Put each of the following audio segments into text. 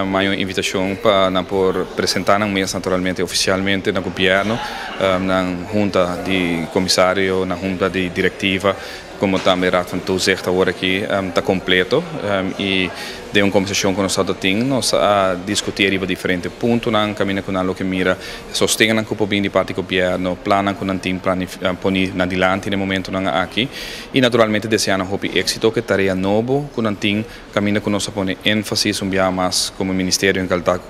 Uma invitação para por apresentar na mesa naturalmente oficialmente no governo, na junta de comissário, na junta de diretiva, como também Raad van Toezicht agora aqui está completo e de uma conversação com nós nós a discutir diferentes pontos na caminho com o que mira sostenga que o bem de parte do governo plana com um time para pôr na dilante no momento na aqui e naturalmente desejando hope êxito que tarefa novo com um time caminho com nós põe ênfase mais como ministério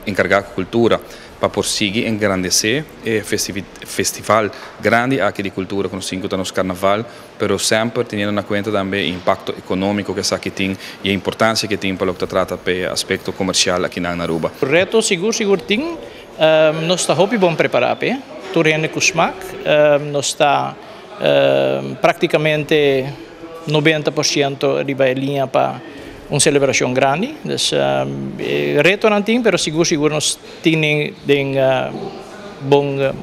encarregado de cultura para prosseguir engrandecer o festival grande aqui de cultura com os 5 anos carnaval, pero sempre tendo na conta também o impacto econômico que essa aqui tem e a importância que tem para o que trata para aspecto comercial aqui na Aruba. O reto seguro tem, nós está hopi bom preparar pe, turene kusmak, nós está praticamente 90% de linha para uma celebração grande, então reto não tem, mas seguro nós temos boa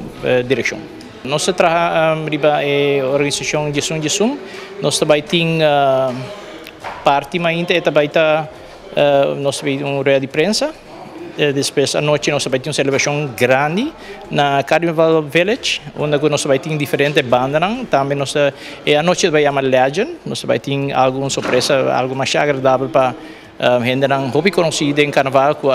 direção. Nós trabalhamos a organização Jesum, nós também temos parte mais também nós temos uma roda de prensa. Depois, à noite, nós vamos ter uma celebração grande na Carnival Village, onde nós vamos ter diferentes bandas. Também nós, à noite, vai chamar Legend. Nós vamos ter alguma surpresa, algo mais agradável para gente que conhecida em Carnaval, que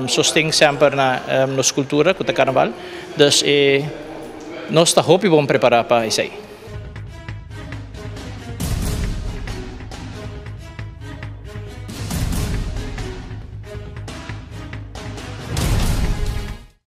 sustém sempre na nossa cultura, com o Carnaval. Então, nós estamos bem preparados para isso aí.